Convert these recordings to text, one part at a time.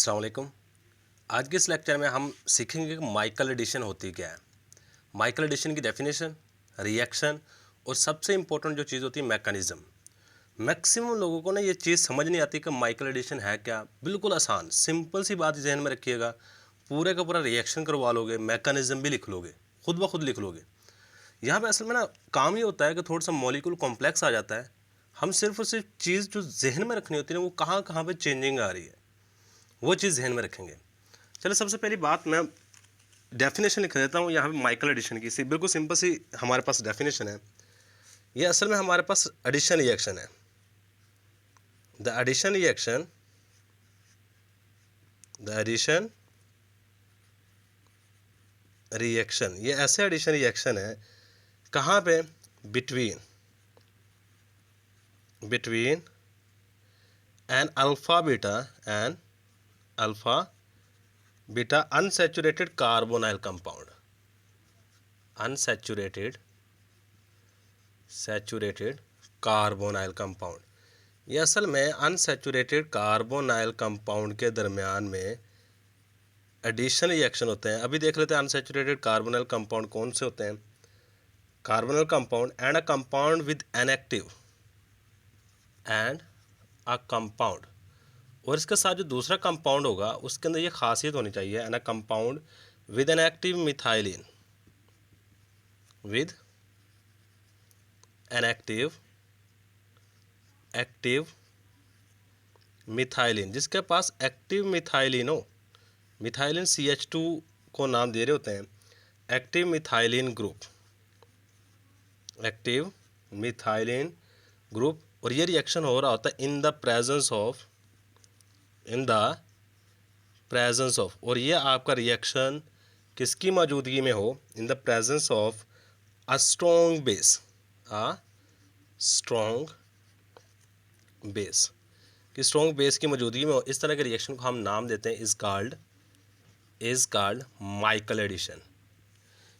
अस्सलाम वालेकुम। आज के इस लेक्चर में हम सीखेंगे कि माइकल एडिशन होती क्या है। माइकल एडिशन की डेफिनेशन, रिएक्शन और सबसे इम्पोर्टेंट जो चीज़ होती है मैकेनिज़्म। मैक्सिमम लोगों को ना ये चीज़ समझ नहीं आती कि माइकल एडिशन है क्या। बिल्कुल आसान सिंपल सी बात जहन में रखिएगा, पूरे का पूरा रिएक्शन करवा लोगे, मैकेनिज़्म भी लिख लोगे, खुद ब खुद लिख लोगे। यहाँ पे असल में ना काम ये होता है कि थोड़ा सा मॉलिक्यूल कॉम्प्लेक्स आ जाता है। हम सिर्फ और सिर्फ चीज़ जो जहन में रखनी होती है ना, वो कहाँ कहाँ पर चेंजिंग आ रही है, वो चीज़ जहन में रखेंगे। चलो सबसे पहली बात मैं डेफिनेशन लिख देता हूँ यहाँ पे माइकल एडिशन की। सी बिल्कुल सिंपल सी हमारे पास डेफिनेशन है। ये असल में हमारे पास एडिशन रिएक्शन है। The addition reaction, the addition reaction, ये ऐसे एडिशन रिएक्शन है कहाँ पे, between between an alpha beta an alpha beta unsaturated carbonyl compound, unsaturated saturated carbonyl compound. ये असल में अनसैचुरेटेड कार्बोनाइल कंपाउंड के दरमियान में एडिशन रिएक्शन होते हैं। अभी देख लेते हैं अनसैचुरेटेड कार्बोनाइल कंपाउंड कौन से होते हैं। Carbonyl compound and a compound with inactive and a compound, और इसके साथ जो दूसरा कंपाउंड होगा उसके अंदर ये खासियत होनी चाहिए, and a compound with an active methylene, with an active methylene, जिसके पास एक्टिव मिथाइलिन हो। मिथाइलिन CH2 को नाम दे रहे होते हैं active methylene group, active methylene group. और ये रिएक्शन हो रहा होता है in the presence of, in the presence of, और ये आपका रिएक्शन किसकी मौजूदगी में हो, in the presence of a strong base, a strong base, कि स्ट्रॉन्ग बेस की मौजूदगी में हो। इस तरह के रिएक्शन को हम नाम देते हैं इज कॉल्ड माइकल एडिशन।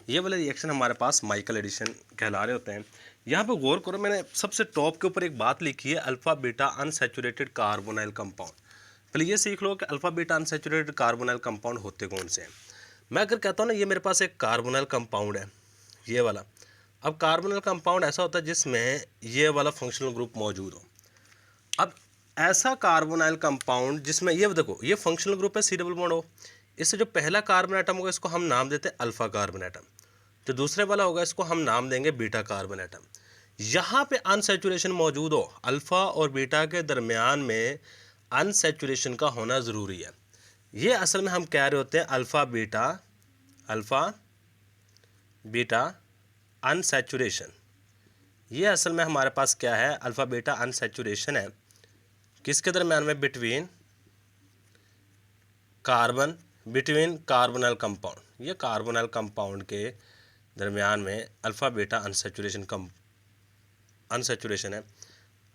ये वाले रिएक्शन हमारे पास माइकल एडिशन कहला रहे होते हैं। यहाँ पे गौर करो, मैंने सबसे टॉप के ऊपर एक बात लिखी है, alpha beta unsaturated carbonyl compound. पहले ये सीख लो कि alpha beta unsaturated carbonyl compound होते कौन से हैं। मैं अगर कहता हूँ ना, ये मेरे पास एक कार्बोनाइल कंपाउंड है, ये वाला। अब कार्बोनाइल कंपाउंड ऐसा होता है जिसमें ये वाला फंक्शनल ग्रुप मौजूद हो। अब ऐसा कार्बोनाइल कंपाउंड जिसमें ये देखो, ये फंक्शनल ग्रुप है, सी डबल बॉन्ड हो। इससे जो पहला कार्बन एटम होगा इसको हम नाम देते हैं अल्फा कार्बन एटम, जो दूसरे वाला होगा इसको हम नाम देंगे बीटा कार्बन एटम। यहाँ पे अनसैचुरेशन मौजूद हो, अल्फा और बीटा के दरमियान में अनसैचुरेशन का होना ज़रूरी है। ये असल में हम कह रहे होते हैं अल्फा बीटा अनसैचुरेशन। ये असल में हमारे पास क्या है, अल्फा बीटा अनसैचुरेशन है किसके दरमियान में, बिटवीन कार्बोनाइल कंपाउंड। ये कार्बोनाइल कंपाउंड के दरमियान में अल्फा बीटा अनसैचुरेशन है।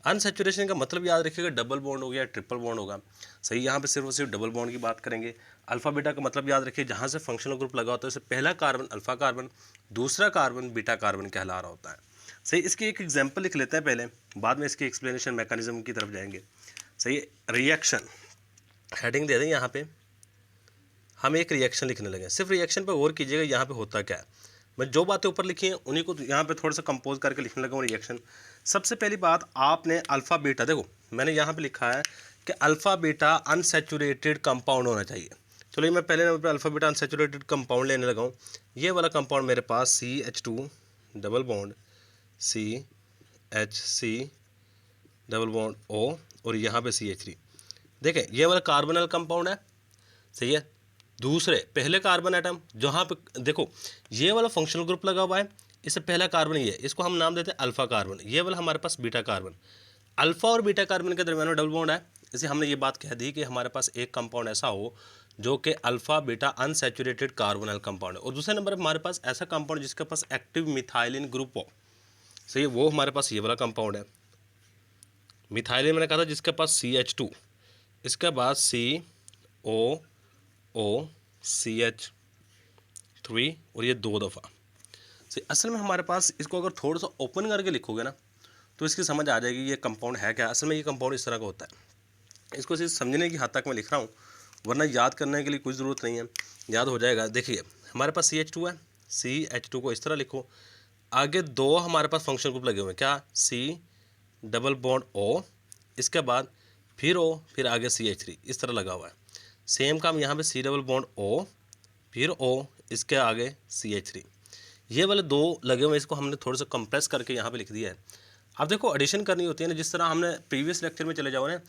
अनसैचुरेशन का मतलब याद रखिएगा, डबल बॉन्ड हो गया, ट्रिपल बॉन्ड होगा। सही, यहाँ पे सिर्फ और सिर्फ डबल बॉन्ड की बात करेंगे। अल्फा बीटा का मतलब याद रखिए, जहाँ से फंक्शनल ग्रुप लगा होता है उससे पहला कार्बन अल्फा कार्बन, दूसरा कार्बन बीटा कार्बन कहला रहा होता है। सही, इसकी एक एग्जाम्पल लिख लेते हैं पहले, बाद में इसकी एक्सप्लेनेशन मैकेनिज्म की तरफ जाएंगे। सही, रिएक्शन हेडिंग दे दें यहाँ पे, हम एक रिएक्शन लिखने लगे। सिर्फ रिएक्शन पे गौर कीजिएगा यहाँ पे होता क्या है। मैं जो बातें ऊपर लिखी हैं उन्हीं को यहाँ पे थोड़ा सा कंपोज करके लिखने लगा हूँ रिएक्शन। सबसे पहली बात, आपने अल्फ़ा बीटा, देखो मैंने यहाँ पे लिखा है कि अल्फ़ा बीटा अनसैचुरेटेड कंपाउंड होना चाहिए। चलो, मैं पहले नंबर पर अल्फ़ा बीटा अनसैचुरेटेड कंपाउंड लेने लगा हूँ। ये वाला कंपाउंड मेरे पास CH2 double bond CH double bond O, और यहाँ पे CH3। देखें, ये वाला कार्बोनाइल कंपाउंड है, सही है। दूसरे पहले कार्बन एटम जहाँ पे देखो ये वाला फंक्शनल ग्रुप लगा हुआ है, इससे पहला कार्बन ये है, इसको हम नाम देते हैं अल्फा कार्बन। ये वाला हमारे पास बीटा कार्बन। अल्फा और बीटा कार्बन के दरमियान में डबल बॉन्ड है, इसे हमने ये बात कह दी कि हमारे पास एक कंपाउंड ऐसा हो जो कि alpha beta unsaturated carbonyl compound है, और दूसरे नंबर पर हमारे पास ऐसा कंपाउंड जिसके पास एक्टिव मिथाइलिन ग्रुप हो। सही, वो हमारे पास ये वाला कंपाउंड है। मिथाइलिन मैंने कहा था जिसके पास CH2, इसके बाद COCH3, और ये 2 दफ़ा। सही, असल में हमारे पास इसको अगर थोड़ा सा ओपन करके लिखोगे ना तो इसकी समझ आ जाएगी ये कंपाउंड है क्या। असल में ये कंपाउंड इस तरह का होता है। इसको सिर्फ समझने की हद तक मैं लिख रहा हूँ, वरना याद करने के लिए कोई ज़रूरत नहीं है, याद हो जाएगा। देखिए हमारे पास CH2 है, CH2 को इस तरह लिखो, आगे दो हमारे पास फंक्शन ग्रुप लगे हुए हैं, क्या C डबल बॉन्ड O, इसके बाद फिर O, फिर आगे CH3 इस तरह लगा हुआ है। सेम काम यहाँ पे C डबल बॉन्ड O, फिर O, इसके आगे CH3, ये वाले दो लगे हुए हैं, इसको हमने थोड़ा सा कंप्रेस करके यहाँ पे लिख दिया है। अब देखो एडिशन करनी होती है ना, जिस तरह हमने प्रीवियस लेक्चर में चले जाओ ना,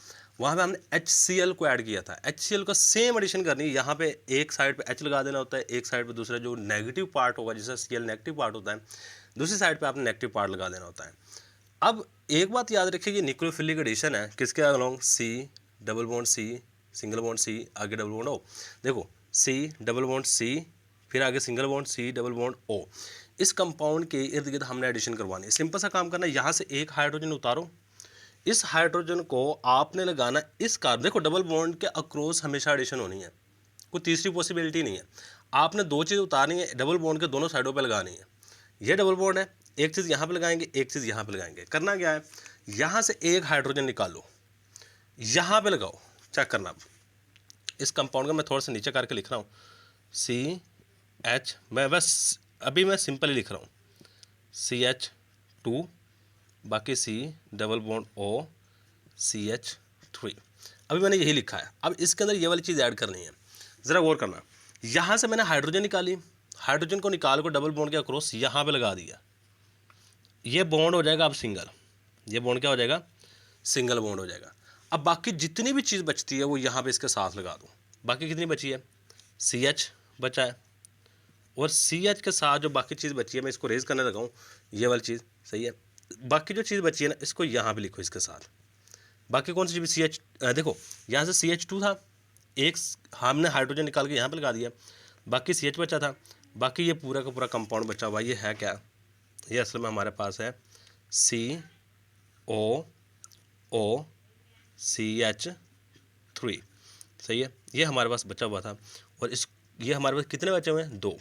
वहाँ पे हमने HCl को ऐड किया था, HCl का सेम एडिशन करनी है। यहाँ पे एक साइड पे H लगा देना होता है, एक साइड पे दूसरा जो नेगेटिव पार्ट होगा, जैसे Cl नेगेटिव पार्ट होता है, दूसरी साइड पे आपने नेगेटिव पार्ट लगा देना होता है। अब एक बात याद रखिए, ये न्यूक्लियोफिलिक एडिशन है, किसके along, C double bond C, single bond C, आगे डबल बॉन्ड O। देखो C डबल बॉन्ड C, फिर आगे single bond C double bond O, इस कंपाउंड के इर्द गिर्द हमने एडिशन करवानी है। सिंपल सा काम करना है, यहाँ से एक हाइड्रोजन उतारो, इस हाइड्रोजन को आपने लगाना इस कार्बन, देखो डबल बॉन्ड के अक्रॉस हमेशा एडिशन होनी है, कोई तीसरी पॉसिबिलिटी नहीं है। आपने दो चीज़ उतारनी है, डबल बॉन्ड के दोनों साइडों पे लगानी है। ये डबल बॉन्ड है, एक चीज़ यहाँ पे लगाएंगे, एक चीज़ यहाँ पे लगाएंगे। करना क्या है, यहाँ से एक हाइड्रोजन निकालो, यहाँ पे लगाओ, चेक करना। इस कंपाउंड का मैं थोड़ा सा नीचे करके लिख रहा हूँ, CH, मैं बस अभी मैं सिंपल ही लिख रहा हूँ, CH2, बाकी C double bond O, CH3, अभी मैंने यही लिखा है। अब इसके अंदर ये वाली चीज़ ऐड करनी है, ज़रा गौर करना। यहाँ से मैंने हाइड्रोजन निकाली, हाइड्रोजन को निकाल को डबल बॉन्ड के अक्रॉस यहाँ पे लगा दिया, ये बॉन्ड हो जाएगा अब सिंगल, ये बॉन्ड क्या हो जाएगा, सिंगल बॉन्ड हो जाएगा। अब बाकी जितनी भी चीज़ बचती है वो यहाँ पे इसके साथ लगा दूँ। बाकी कितनी बची है, CH बचा है, और CH के साथ जो बाकी चीज़ बची है, मैं इसको रेज करने लगा हूँ, ये वाली चीज़ सही है। बाकी जो चीज़ बची है ना, इसको यहाँ पे लिखो इसके साथ। बाकी कौन सी चीज़, CH, देखो यहाँ से CH2 था, एक हमने हाइड्रोजन निकाल के यहाँ पे लगा दिया, बाकी CH बचा था, बाकी ये पूरा का पूरा कंपाउंड बचा हुआ, ये है क्या, ये असल में हमारे पास है COO CH3, सही है। ये हमारे पास बचा हुआ था, और ये हमारे पास कितने बचे हुए हैं, दो,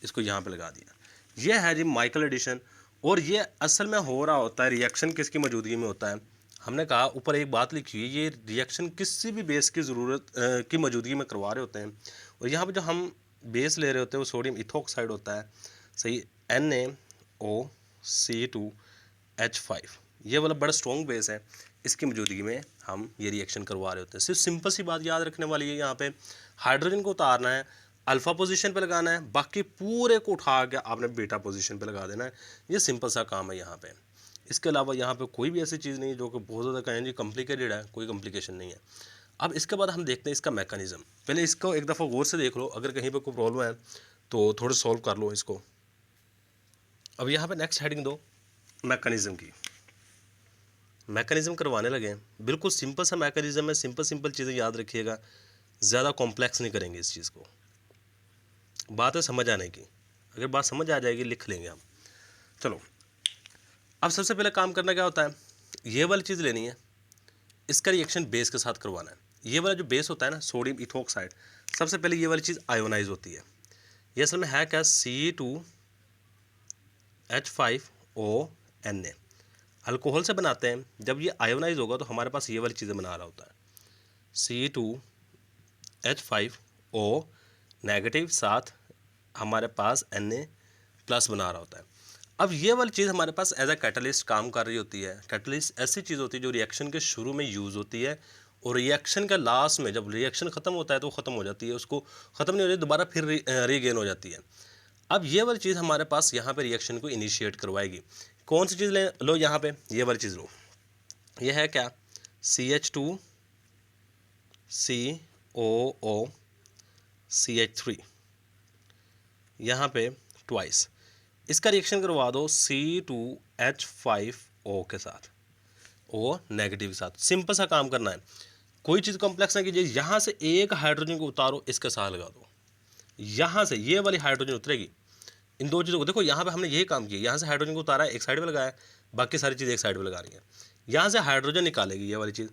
इसको यहाँ पे लगा दिया। ये है जी माइकल एडिशन, और ये असल में हो रहा होता है, रिएक्शन किसकी मौजूदगी में होता है। हमने कहा ऊपर एक बात लिखी हुई है, ये रिएक्शन किसी भी बेस की ज़रूरत की मौजूदगी में करवा रहे होते हैं, और यहाँ पे जो हम बेस ले रहे होते हैं वो सोडियम इथोक्साइड होता है, सही, NaOC2H5, ये वाला बड़ा स्ट्रॉन्ग बेस है, इसकी मौजूदगी में हम ये रिएक्शन करवा रहे होते हैं। सिर्फ सिंपल सी बात याद रखने वाली है, यहाँ पे हाइड्रोजन को उतारना है, अल्फ़ा पोजीशन पे लगाना है, बाकी पूरे को उठा के आपने बीटा पोजीशन पे लगा देना है। ये सिंपल सा काम है यहाँ पे। इसके अलावा यहाँ पे कोई भी ऐसी चीज़ नहीं जो कि बहुत ज़्यादा कहें जी कॉम्प्लिकेटेड है, कोई कॉम्प्लिकेशन नहीं है। अब इसके बाद हम देखते हैं इसका मैकेनिज़्म। पहले इसको एक दफ़ा गौर से देख लो, अगर कहीं पर कोई प्रॉब्लम है तो थोड़ा सॉल्व कर लो इसको। अब यहाँ पर नेक्स्ट हेडिंग दो मैकेनिज़्म की। मैकेनिज़्म करवाने लगे हैं, बिल्कुल सिंपल सा मैकेनिज़्म है, सिंपल चीज़ें याद रखिएगा, ज़्यादा कॉम्प्लेक्स नहीं करेंगे इस चीज़ को। बात है समझ आने की, अगर बात समझ आ जाएगी लिख लेंगे हम। चलो अब सबसे पहले काम करना क्या होता है, ये वाली चीज़ लेनी है, इसका रिएक्शन बेस के साथ करवाना है। ये वाला जो बेस होता है ना, सोडियम इथोक्साइड, सबसे पहले ये वाली चीज़ आयोनाइज होती है। ये असल में है क्या, C2H5ONa, अल्कोहल से बनाते हैं। जब ये आयोनाइज होगा तो हमारे पास ये वाली चीज़ें बना रहा होता है, C2H5O नेगेटिव, साथ हमारे पास Na+ बना रहा होता है। अब ये वाली चीज़ हमारे पास एज अ कैटलिस्ट काम कर रही होती है। कैटलिस्ट ऐसी चीज़ होती है जो रिएक्शन के शुरू में यूज़ होती है, और रिएक्शन के लास्ट में जब रिएक्शन ख़त्म होता है तो ख़त्म हो जाती है, उसको ख़त्म नहीं हो जाती, दोबारा फिर रीगेन हो जाती है। अब ये वाली चीज़ हमारे पास यहाँ पे रिएक्शन को इनिशिएट करवाएगी। कौन सी चीज़ लो, यहाँ पे ये वाली चीज़ लो, ये है क्या, CH2COO CH3, यहाँ पे ट्वाइस, इसका रिएक्शन करवा दो C2H5O के साथ, O नेगेटिव के साथ। सिंपल सा काम करना है, कोई चीज़ कॉम्प्लेक्स ना कीजिए। यहाँ से एक हाइड्रोजन को उतारो, इसके साथ लगा दो, यहाँ से ये वाली हाइड्रोजन उतरेगी, इन दो चीज़ों को देखो, यहाँ पे हमने यही काम किया, यहाँ से हाइड्रोजन को उतारा है, एक साइड पे लगाया, बाकी सारी चीज़ एक साइड पे लगा रही है। यहाँ से हाइड्रोजन निकालेगी ये वाली चीज़,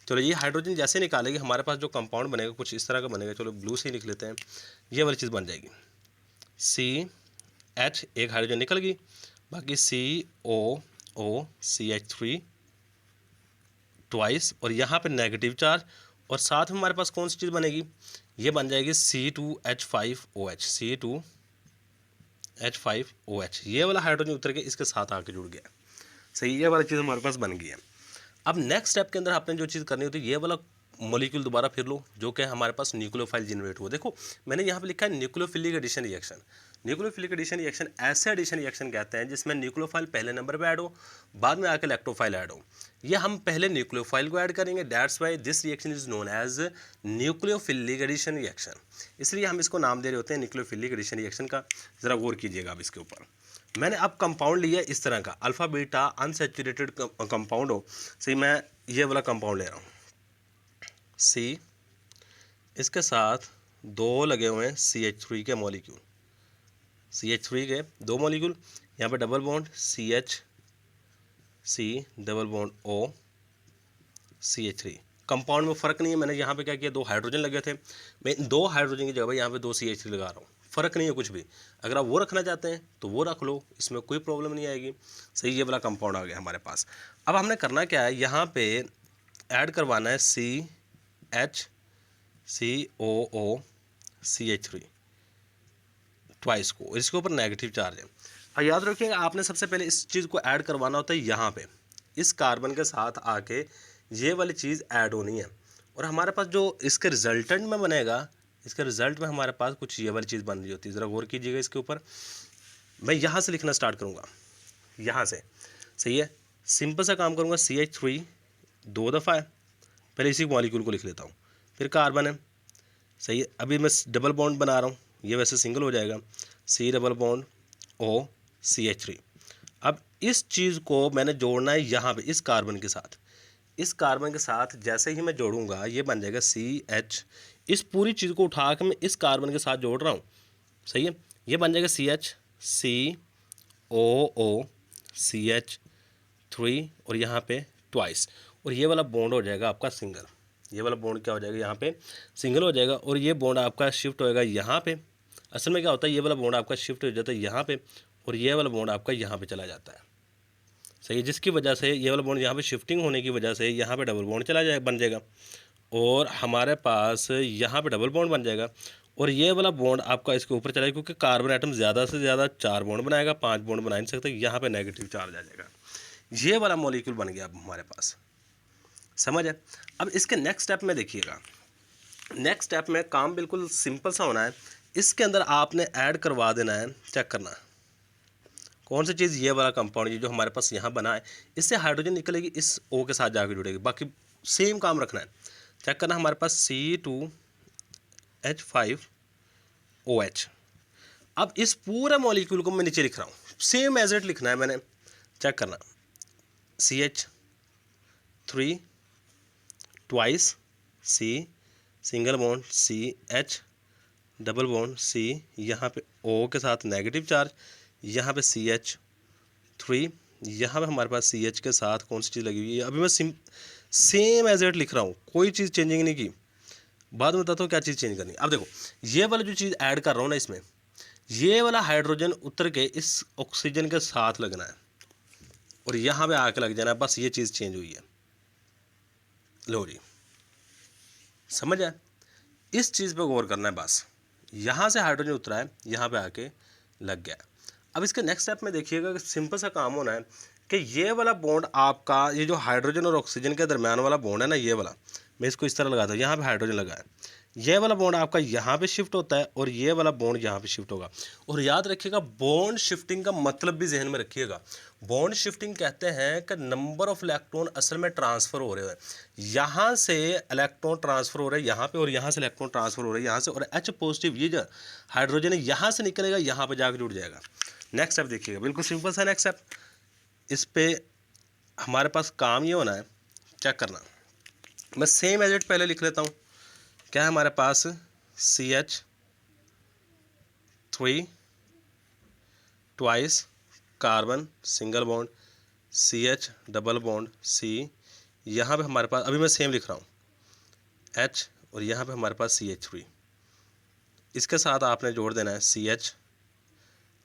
चलो ये हाइड्रोजन जैसे निकालेगी हमारे पास जो कंपाउंड बनेगा कुछ इस तरह का बनेगा, चलो ब्लू से ही लिख लेते हैं, ये वाली चीज़ बन जाएगी, CH, एक हाइड्रोजन निकल गई, बाकी COO CH3 ट्वाइस, और यहाँ पे नेगेटिव चार्ज, और साथ में हमारे पास कौन सी चीज़ बनेगी, ये बन जाएगी C2H5OH, C2H5OH। ये वाला हाइड्रोजन उतर के इसके साथ आके जुड़ गया। सही, ये वाला चीज़ हमारे पास बन गई है। अब नेक्स्ट स्टेप के अंदर आपने जो चीज़ करनी होती है, ये वाला मॉलिक्यूल दोबारा फिर लो जो कि हमारे पास न्यूक्लियोफाइल जनरेट हुआ। देखो मैंने यहाँ पे लिखा है nucleophilic addition reaction. Nucleophilic addition reaction ऐसे एडिशन रिएक्शन कहते हैं जिसमें न्यूक्लियोफाइल पहले नंबर पे ऐड हो, बाद में आके लैक्टोफाइल ऐड हो। ये हम पहले न्यूक्लियोफाइल को ऐड करेंगे, that's why this reaction is known as nucleophilic addition reaction. इसलिए हम इसको नाम दे रहे होते हैं न्यूक्लियोफिलिक एडिशन रिएक्शन का। ज़रा गौर कीजिएगा अब इसके ऊपर। मैंने अब कंपाउंड लिया इस तरह का, अल्फ़ा बीटा अनसैचुरेटेड कंपाउंड हो। सही, मैं ये वाला कंपाउंड ले रहा हूँ C, इसके साथ दो लगे हुए हैं CH3 के मॉलिक्यूल, CH3 के दो मॉलिक्यूल, यहाँ पे double bond CH, double bond O, CH3। Compound में फ़र्क नहीं है। मैंने यहाँ पे क्या किया, दो हाइड्रोजन लगे थे, मैं दो हाइड्रोजन की जगह यहाँ पे दो CH3 लगा रहा हूँ। फ़र्क नहीं है कुछ भी। अगर आप वो रखना चाहते हैं तो वो रख लो, इसमें कोई प्रॉब्लम नहीं आएगी। सही, ये वाला कंपाउंड आ गया हमारे पास। अब हमने करना क्या है, यहाँ पे ऐड करवाना है CHCOO ट्वाइस को, इसके ऊपर नेगेटिव चार्ज है। और याद रखिएगा आपने सबसे पहले इस चीज़ को ऐड करवाना होता है यहाँ पे, इस कार्बन के साथ आके ये वाली चीज़ ऐड होनी है। और हमारे पास जो इसके रिजल्टेंट में बनेगा, इसके रिजल्ट में हमारे पास कुछ ये वाली चीज़ बन रही होती है। ज़रा गौर कीजिएगा इसके ऊपर। मैं यहाँ से लिखना स्टार्ट करूँगा, यहाँ से। सही है, सिंपल सा काम करूँगा। CH3 दो दफ़ा है, पहले इसी मॉलिक्यूल को लिख लेता हूँ, फिर कार्बन है। सही है, अभी मैं डबल बॉन्ड बना रहा हूँ, ये वैसे सिंगल हो जाएगा, C double bond O CH3। अब इस चीज़ को मैंने जोड़ना है यहाँ पे इस कार्बन के साथ। इस कार्बन के साथ जैसे ही मैं जोड़ूंगा ये बन जाएगा CH। इस पूरी चीज़ को उठा के मैं इस कार्बन के साथ जोड़ रहा हूँ। सही है, ये बन जाएगा CH COO CH3 और यहाँ पे ट्वाइस, और ये वाला बॉन्ड हो जाएगा आपका सिंगल। ये वाला बॉन्ड क्या हो जाएगा, यहाँ पे सिंगल हो जाएगा, और ये बॉन्ड आपका शिफ्ट होएगा यहाँ पे। असल में क्या होता है, ये वाला बॉन्ड आपका शिफ्ट हो जाता है यहाँ पे, और ये वाला बॉन्ड आपका यहाँ पे चला जाता है। सही है, जिसकी वजह से ये वाला बॉन्ड यहाँ पे शिफ्टिंग होने की वजह से यहाँ पे डबल बॉन्ड चला जाए बन जाएगा, और हमारे पास यहाँ पे डबल बॉन्ड बन जाएगा, और ये वाला बॉन्ड आपका इसके ऊपर चला जाएगा, क्योंकि कार्बन आइटम ज़्यादा से ज़्यादा 4 बॉन्ड बनाएगा, 5 बॉन्ड बना नहीं सकते। यहाँ पे नेगेटिव चार्ज आ जाएगा। ये वाला मॉलिक्यूल बन गया अब हमारे पास। समझ है। अब इसके नेक्स्ट स्टेप में देखिएगा, नेक्स्ट स्टेप में काम बिल्कुल सिंपल सा होना है। इसके अंदर आपने ऐड करवा देना है, चेक करना है कौन सी चीज़, ये वाला कंपाउंड ये जो हमारे पास यहाँ बना है, इससे हाइड्रोजन निकलेगी, इस O के साथ जाकर जुड़ेगी। बाकी सेम काम रखना है। चेक करना, हमारे पास C2H5OH। अब इस पूरे मॉलिक्यूल को मैं नीचे लिख रहा हूँ, सेम एज इट लिखना है मैंने। चेक करना, CH3 twice C single bond CH double bond C, यहाँ पे O के साथ नेगेटिव चार्ज, यहाँ पे CH3, यहाँ पे हमारे पास CH के साथ कौन सी चीज़ लगी हुई है। अभी मैं सेम एज इट लिख रहा हूँ, कोई चीज़ चेंजिंग नहीं की। बाद में बताता हूँ क्या चीज़ चेंज करनी। अब देखो, ये वाला जो चीज़ ऐड कर रहा हूँ ना, इसमें ये वाला हाइड्रोजन उतर के इस ऑक्सीजन के साथ लगना है और यहाँ पे आके लग जाना है, बस ये चीज़ चेंज हुई है। लो जी, समझ आए। इस चीज़ पे गौर करना है बस। यहाँ से हाइड्रोजन उतरा है, यहाँ पे आके लग गया। अब इसके नेक्स्ट स्टेप में देखिएगा कि सिंपल सा काम होना है कि ये वाला बॉन्ड आपका, ये जो हाइड्रोजन और ऑक्सीजन के दरमियान वाला बॉन्ड है ना, ये वाला, मैं इसको इस तरह लगाता हूँ, यहाँ पे हाइड्रोजन लगा है, ये वाला बॉन्ड आपका यहाँ पे शिफ्ट होता है और ये वाला बॉन्ड यहाँ पे शिफ्ट होगा। और याद रखिएगा, बॉन्ड शिफ्टिंग का मतलब भी जहन में रखिएगा। बॉन्ड शिफ्टिंग कहते हैं कि नंबर ऑफ इलेक्ट्रॉन असल में ट्रांसफ़र हो रहे हैं। यहाँ से इलेक्ट्रॉन ट्रांसफ़र हो रहे हैं यहाँ पे, और यहाँ से इलेक्ट्रॉन ट्रांसफ़र हो रहे हैं यहाँ से, और H पॉजिटिव ये जो हाइड्रोजन है यहाँ से निकलेगा, यहाँ पर जाकर जुड़ जाएगा। नेक्स्ट स्टेप देखिएगा, बिल्कुल सिंपल सा नेक्स्ट स्टेप। इस पर हमारे पास काम ये होना है, चेक करना। मैं सेम एज इट पहले लिख लेता हूँ। क्या है हमारे पास, CH3 twice carbon single bond CH double bond C, यहाँ पे हमारे पास, अभी मैं सेम लिख रहा हूँ, H, और यहाँ पे हमारे पास CH3, इसके साथ आपने जोड़ देना है CH,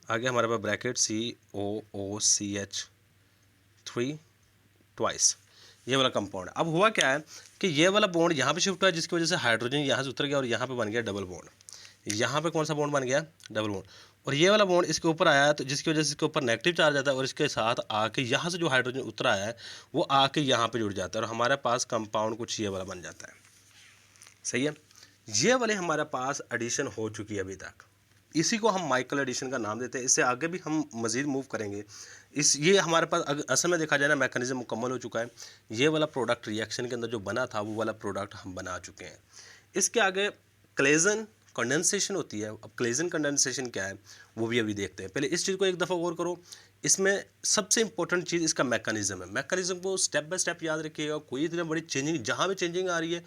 आगे हमारे पास ब्रैकेट COOCH3 ट्वाइस। ये वाला कंपाउंड। अब हुआ क्या है कि ये वाला बॉन्ड यहाँ पे शिफ्ट हुआ, जिसकी वजह से हाइड्रोजन यहाँ से उतर गया और यहाँ पे बन गया डबल बॉन्ड। यहाँ पे कौन सा बॉन्ड बन गया? Double bond. और ये वाला बॉन्ड इसके ऊपर आया, तो जिसकी वजह से इसके ऊपर नेगेटिव चार्ज आता है और इसके साथ आके यहाँ से जो हाइड्रोजन उतरा है वो आके यहाँ पे जुड़ जाता है और हमारे पास कंपाउंड कुछ ये वाला बन जाता है। सही है, ये वाले हमारे पास एडिशन हो चुकी है अभी तक। इसी को हम माइकल एडिशन का नाम देते हैं। इससे आगे भी हम मज़ीद मूव करेंगे। ये हमारे पास असल में देखा जाए ना, मैकेनिज्म मुकम्मल हो चुका है। ये वाला प्रोडक्ट रिएक्शन के अंदर जो बना था वो वाला प्रोडक्ट हम बना चुके हैं। इसके आगे क्लेजन कंडेंसेशन होती है। अब क्लेजन कंडेंसेशन क्या है वो भी अभी देखते हैं। पहले इस चीज़ को एक दफ़ा गौर करो। इसमें सबसे इंपॉर्टेंट चीज़ इसका मैकेनिज्म है। मैकेनिज्म को स्टेप बाय स्टेप याद रखिएगा। कोई इतनी बड़ी चेंजिंग, जहाँ भी चेंजिंग आ रही है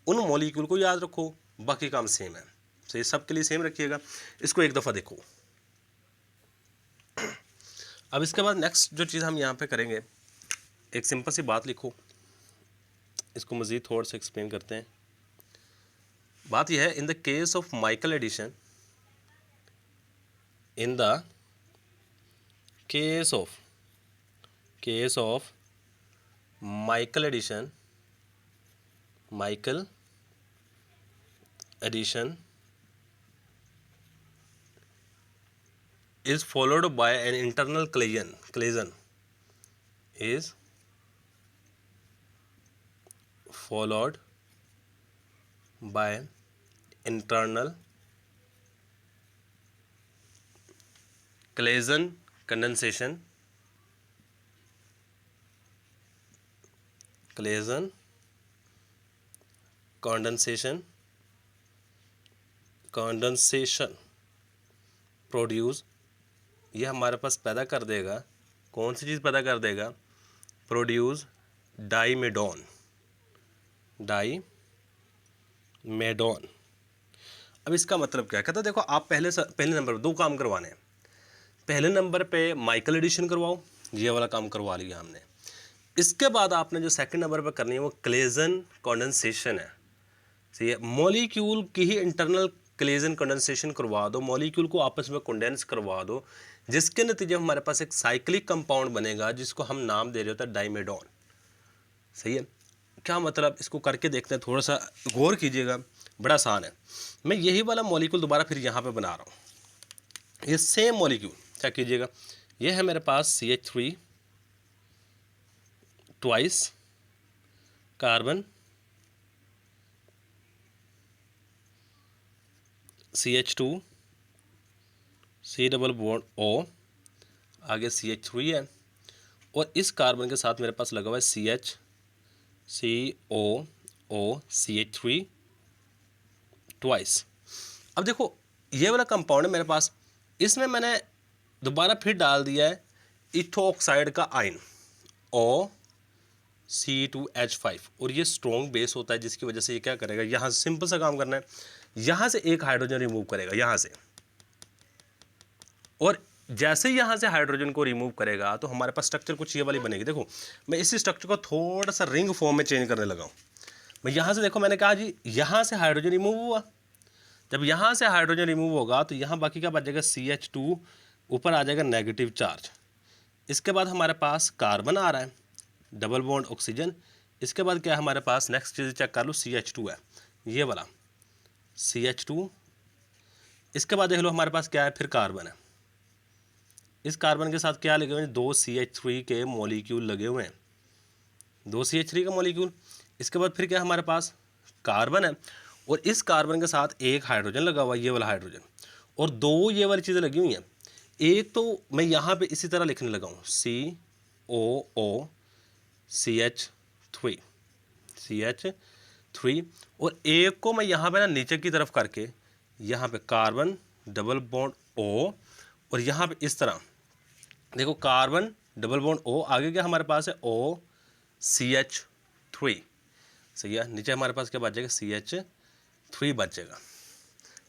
उन मॉलिक्यूल को याद रखो, बाकी काम सेम है। तो ये सब के लिए सेम रखिएगा। इसको एक दफ़ा देखो। अब इसके बाद नेक्स्ट जो चीज़ हम यहाँ पे करेंगे, एक सिंपल सी बात लिखो, इसको मज़ीद थोड़ा सा एक्सप्लेन करते हैं। बात यह है, in the case of Michael addition, in the case of Michael addition is followed by an internal collision is followed by internal collision condensation produce, ये हमारे पास पैदा कर देगा, कौन सी चीज़ पैदा कर देगा? प्रोड्यूस डाइमेडोन। अब इसका मतलब क्या है? कहता देखो, आप पहले नंबर पर 2 काम करवाने हैं। पहले नंबर पे माइकल एडिशन करवाओ, ये वाला काम करवा लिया हमने। इसके बाद आपने जो सेकंड नंबर पर करनी है वो क्लेजन कंडेंसेशन है। सही है, मॉलिक्यूल की ही इंटरनल क्लेजन कंडेंसेशन करवा दो, मॉलिक्यूल को आपस में कंडेंस करवा दो, जिसके नतीजे हमारे पास एक साइक्लिक कंपाउंड बनेगा जिसको हम नाम दे रहे होते हैं डाइमेडोन। सही है, क्या मतलब? इसको करके देखते हैं, थोड़ा सा गौर कीजिएगा, बड़ा आसान है। मैं यही वाला मॉलिक्यूल दोबारा फिर यहाँ पे बना रहा हूँ। ये सेम मॉलिक्यूल, क्या कीजिएगा, ये है मेरे पास CH3 twice carbon, CH2 C double bond O, आगे CH3 है और इस कार्बन के साथ मेरे पास लगा हुआ है CH3 ट्वाइस। अब देखो, ये वाला कंपाउंड है मेरे पास, इसमें मैंने दोबारा फिर डाल दिया है इथो ऑक्साइड का आयन OC2H5 और ये स्ट्रॉन्ग बेस होता है, जिसकी वजह से ये क्या करेगा, यहाँ से सिंपल सा काम करना है, यहाँ से एक हाइड्रोजन रिमूव करेगा यहाँ से, और जैसे ही यहाँ से हाइड्रोजन को रिमूव करेगा तो हमारे पास स्ट्रक्चर कुछ ये वाली बनेगी। देखो, मैं इसी स्ट्रक्चर को थोड़ा सा रिंग फॉर्म में चेंज करने लगा हूँ। मैं यहाँ से देखो, मैंने कहा जी यहाँ से हाइड्रोजन रिमूव हुआ, जब यहाँ से हाइड्रोजन रिमूव होगा तो यहाँ बाकी क्या बच जाएगा, CH2 ऊपर आ जाएगा नेगेटिव चार्ज। इसके बाद हमारे पास कार्बन आ रहा है, डबल बॉन्ड ऑक्सीजन। इसके बाद क्या है हमारे पास, नेक्स्ट चीज़ चेक कर लो, CH2 है, ये वाला CH2। इसके बाद देख लो हमारे पास क्या है, फिर कार्बन है। इस कार्बन के साथ क्या लगे हुए हैं, 2 CH3 के मॉलिक्यूल लगे हुए हैं, 2 CH3 का मॉलिक्यूल। इसके बाद फिर क्या हमारे पास कार्बन है और इस कार्बन के साथ एक हाइड्रोजन लगा हुआ है, ये वाला हाइड्रोजन, और 2 ये वाली चीज़ें लगी हुई हैं। एक तो मैं यहाँ पे इसी तरह लिखने लगा हूँ COO CH3 और एक को मैं यहाँ पे ना नीचे की तरफ करके यहाँ पे कार्बन डबल बॉन्ड O और यहाँ पे इस तरह देखो कार्बन डबल बॉन्ड O, आगे क्या हमारे पास है OCH3। सही है, नीचे हमारे पास क्या बच जाएगा, CH3 बच जाएगा।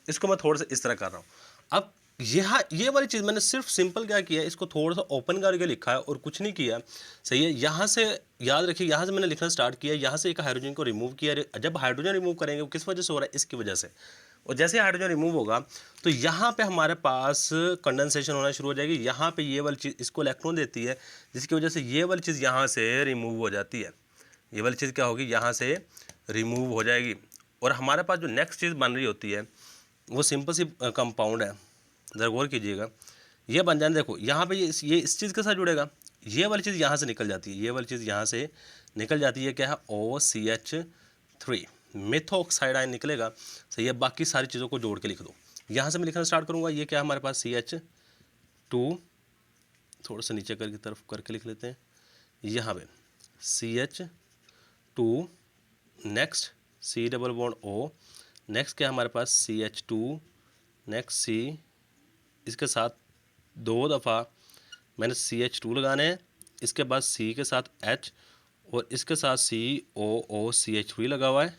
इसको मैं थोड़ा सा इस तरह कर रहा हूँ। अब ये वाली चीज़ मैंने सिर्फ सिंपल क्या किया है, इसको थोड़ा सा ओपन करके लिखा है और कुछ नहीं किया। सही है, यहाँ से याद रखिए, यहाँ से मैंने लिखना स्टार्ट किया, यहाँ से एक हाइड्रोजन को रिमूव किया। जब हाइड्रोजन रिमूव करेंगे वो किस वजह से हो रहा है, इसकी वजह से। और जैसे हाइड्रोजन रिमूव होगा तो यहाँ पे हमारे पास कंडेंसेशन होना शुरू हो जाएगी। यहाँ पे ये वाली चीज़ इसको इलेक्ट्रॉन देती है, जिसकी वजह से ये वाली चीज़ यहाँ से रिमूव हो जाती है। ये वाली चीज़ क्या होगी, यहाँ से रिमूव हो जाएगी। और हमारे पास जो नेक्स्ट चीज़ बन रही होती है वो सिंपल सी कंपाउंड है, ज़रा गौर कीजिएगा। ये बन जाए, देखो यहाँ पे ये इस चीज़ के साथ जुड़ेगा, ये वाली चीज़ यहाँ से निकल जाती है, ये वाली चीज़ यहाँ से निकल जाती है, क्या है, OCH3 मेथॉक्साइड आयन निकलेगा। सही है, बाकी सारी चीज़ों को जोड़ के लिख दो। यहाँ से मैं लिखना स्टार्ट करूँगा, ये क्या है हमारे पास CH2, थोड़ा सा नीचे करके तरफ करके लिख लेते हैं, यहाँ पे CH2, next C double bond O, next क्या हमारे पास CH2, नेक्स्ट C, इसके साथ 2 दफ़ा मैंने CH2 लगाने हैं, इसके बाद C के साथ H और इसके साथ COOCH3 लगा हुआ है,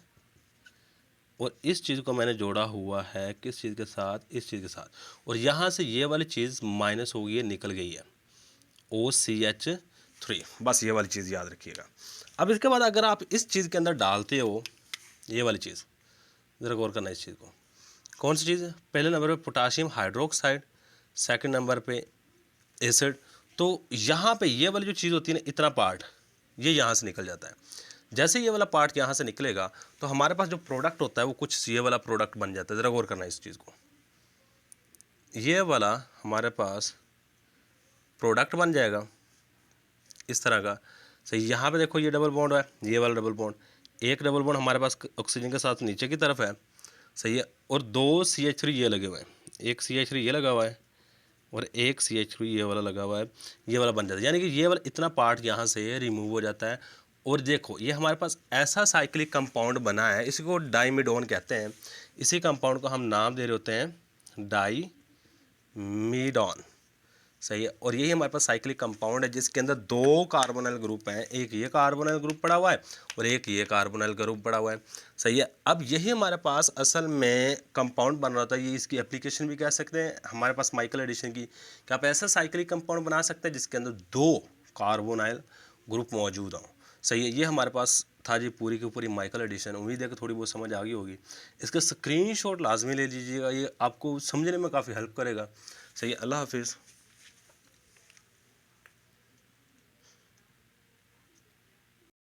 और इस चीज़ को मैंने जोड़ा हुआ है किस चीज़ के साथ, इस चीज़ के साथ, और यहाँ से ये वाली चीज़ माइनस हो गई है, निकल गई है, OCH3। बस ये वाली चीज़ याद रखिएगा। अब इसके बाद अगर आप इस चीज़ के अंदर डालते हो ये वाली चीज़, ज़रा गौर करना इस चीज़ को, कौन सी चीज़ है, पहले नंबर पे पोटाशियम हाइड्रोक्साइड, सेकंड नंबर पे एसिड। तो यहाँ पे ये वाली जो चीज़ होती है ना, इतना पार्ट ये यहाँ से निकल जाता है। जैसे ये वाला पार्ट यहाँ से निकलेगा तो हमारे पास जो प्रोडक्ट होता है वो कुछ ये वाला प्रोडक्ट बन जाता है। ज़रा गौर करना इस चीज़ को, ये वाला हमारे पास प्रोडक्ट बन जाएगा इस तरह का। सही, यहाँ पे देखो ये डबल बॉन्ड है, ये वाला डबल बॉन्ड, एक डबल बॉन्ड हमारे पास ऑक्सीजन के साथ नीचे की तरफ है। सही है, और 2 CH3 ये लगे हुए हैं, एक CH3 ये लगा हुआ है और एक CH3 ये वाला लगा हुआ है, ये वाला बन जाता है। यानी कि ये वाला इतना पार्ट यहाँ से रिमूव हो जाता है। और देखो ये हमारे पास ऐसा साइक्लिक कंपाउंड बना है, इसी को डाइमिडोन कहते हैं। इसी कंपाउंड को हम नाम दे रहे होते हैं डाइमीडोन। सही है, और यही हमारे पास साइक्लिक कंपाउंड है जिसके अंदर 2 कार्बोनाइल ग्रुप हैं, एक ये कार्बोनाइल ग्रुप पड़ा हुआ है और एक ये कार्बोनाइल ग्रुप पड़ा हुआ है। सही है, अब यही हमारे पास असल में कंपाउंड बन रहा था। ये इसकी एप्लीकेशन भी कह सकते हैं हमारे पास माइकल एडिशन की, कि आप ऐसा साइक्लिक कंपाउंड बना सकते हैं जिसके अंदर 2 कार्बोनाइल ग्रुप मौजूद हों। सही है, ये हमारे पास था जी पूरी की पूरी माइकल एडिशन। उम्मीद है कि थोड़ी बहुत समझ आ गई होगी। इसका स्क्रीनशॉट लाजमी ले लीजिएगा, ये आपको समझने में काफ़ी हेल्प करेगा। सही है, अल्लाह हाफिज़।